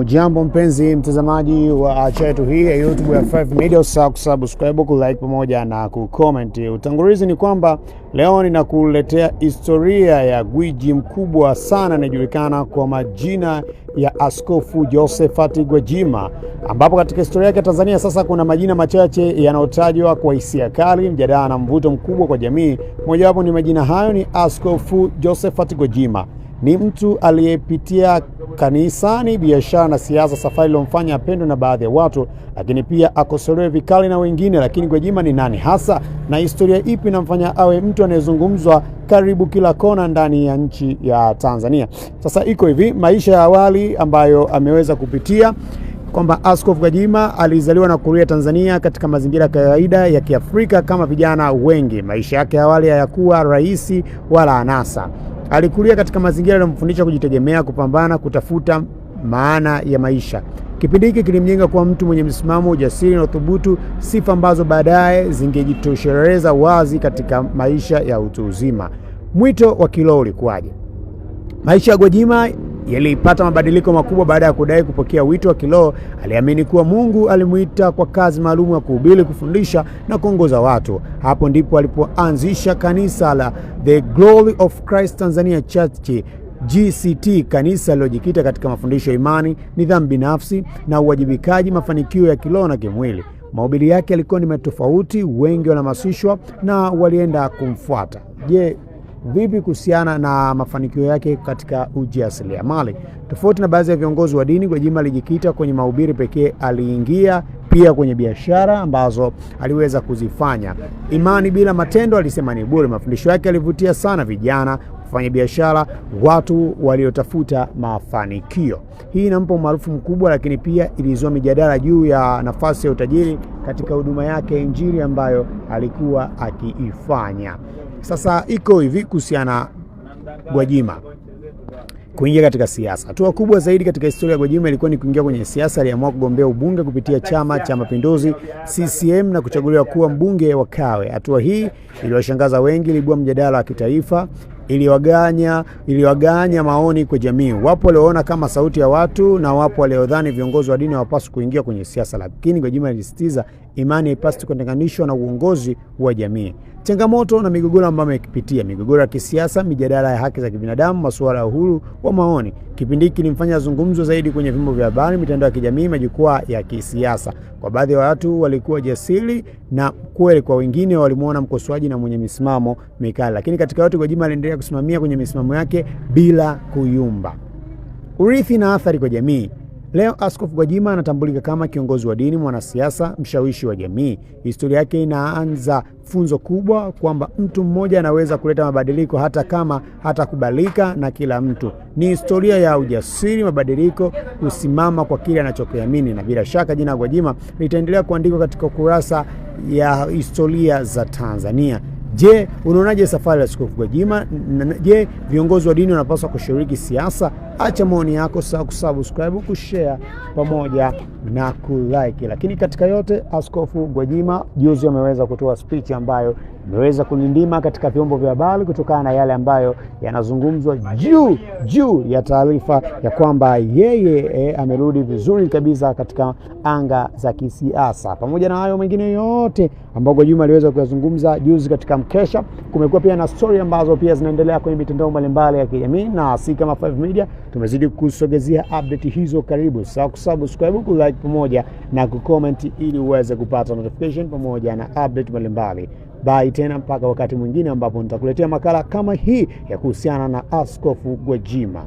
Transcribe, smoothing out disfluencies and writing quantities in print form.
Jambo mpenzi mtazamaji wa chetu hii ya YouTube ya 5 Media, usahau kusubscribe, kulike pamoja na kucomment. Utangulizi ni kwamba leo ninakuletea historia ya gwiji mkubwa sana anajulikana kwa majina ya Askofu Josephat Gwajima, ambapo katika historia yake Tanzania sasa kuna majina machache yanayotajwa kwa hisia kali, mjadala na mvuto mkubwa kwa jamii. Mojawapo ni majina hayo ni Askofu Josephat Gwajima. Ni mtu aliyepitia kanisani, biashara na siasa, safari iliyomfanya apendwe na baadhi ya watu, lakini pia akosolewe vikali na wengine. Lakini Gwajima ni nani hasa, na historia ipi inamfanya awe mtu anayezungumzwa karibu kila kona ndani ya nchi ya Tanzania? Sasa iko hivi, maisha ya awali ambayo ameweza kupitia kwamba Askofu Gwajima alizaliwa na kukulia Tanzania katika mazingira ya kawaida ya Kiafrika kama vijana wengi. Maisha yake ya awali hayakuwa rahisi wala anasa. Alikulia katika mazingira yanayomfundisha kujitegemea, kupambana, kutafuta maana ya maisha. Kipindi hiki kilimjenga kuwa mtu mwenye msimamo, ujasiri na uthubutu, sifa ambazo baadaye zingejitosheleza wazi katika maisha ya utu uzima. Mwito wa kiroho ulikuwaje? Maisha ya Gwajima yalipata mabadiliko makubwa baada ya kudai kupokea wito wa kiroho. Aliamini kuwa Mungu alimuita kwa kazi maalum ya kuhubiri, kufundisha na kuongoza watu. Hapo ndipo alipoanzisha kanisa la The Glory of Christ Tanzania Church GCT, kanisa lililojikita katika mafundisho ya imani, nidhamu binafsi na uwajibikaji, mafanikio ya kiroho na kimwili. Mahubiri yake yalikuwa ni tofauti, wengi wanahamasishwa na walienda kumfuata. Je, vipi kuhusiana na mafanikio yake katika ujasiriamali? Tofauti na baadhi ya viongozi wa dini, Gwajima alijikita kwenye mahubiri pekee. Aliingia pia kwenye biashara ambazo aliweza kuzifanya. Imani bila matendo, alisema, ni bure. Mafundisho yake yalivutia sana vijana, kufanya biashara, watu waliotafuta mafanikio. Hii inampa umaarufu mkubwa, lakini pia ilizua mijadala juu ya nafasi ya utajiri katika huduma yake ya Injili ambayo alikuwa akiifanya. Sasa iko hivi kuhusiana Gwajima kuingia katika siasa. Hatua kubwa zaidi katika historia ya Gwajima ilikuwa ni kuingia kwenye siasa. Aliamua kugombea ubunge kupitia Chama cha Mapinduzi CCM na kuchaguliwa kuwa mbunge wa Kawe. Hatua hii iliwashangaza wengi, ilibua mjadala wa kitaifa, iliwaganya maoni kwa jamii. Wapo walioona kama sauti ya watu na wapo waliodhani viongozi wa dini hawapaswi kuingia kwenye siasa, lakini Gwajima alisisitiza imani haipaswi kutenganishwa na uongozi wa jamii. Changamoto na migogoro ambayo amepitia: migogoro ya kisiasa, mijadala ya haki za kibinadamu, masuala ya uhuru wa maoni. Kipindi hiki kilimfanya azungumzwe zaidi kwenye vyombo vya habari, mitandao ya kijamii, majukwaa ya kisiasa. Kwa baadhi ya watu walikuwa jasiri na kweli, kwa wengine walimuona mkosoaji na mwenye misimamo mikali. Lakini katika yote, Gwajima aliendelea kusimamia kwenye misimamo yake bila kuyumba. Urithi na athari kwa jamii. Leo Askofu Gwajima anatambulika kama kiongozi wa dini, mwanasiasa, mshawishi wa jamii. Historia yake inaanza funzo kubwa kwamba mtu mmoja anaweza kuleta mabadiliko hata kama hatakubalika na kila mtu. Ni historia ya ujasiri, mabadiliko, kusimama kwa kile anachokiamini, na bila shaka jina Gwajima litaendelea kuandikwa katika kurasa ya historia za Tanzania. Je, unaonaje safari ya Askofu Gwajima? Je, viongozi wa dini wanapaswa kushiriki siasa? Acha maoni yako, kusubscribe, kushare pamoja na kulike. Lakini katika yote, Askofu Gwajima juzi ameweza kutoa speech ambayo imeweza kunindima katika vyombo vya habari kutokana na yale ambayo yanazungumzwa juu ya taarifa ya kwamba yeye amerudi vizuri kabisa katika anga za kisiasa. Pamoja na hayo mengine yote ambayo Gwajima aliweza kuyazungumza juzi katika mkesha, kumekuwa pia na story ambazo pia zinaendelea kwenye mitandao mbalimbali ya kijamii, na si kama 5 Media tumezidi kusogezea update hizo. Karibu sasa kusubscribe, kulike pamoja na kucomment ili uweze kupata notification pamoja na update mbalimbali. Bye tena mpaka wakati mwingine ambapo nitakuletea makala kama hii ya kuhusiana na Askofu Gwajima.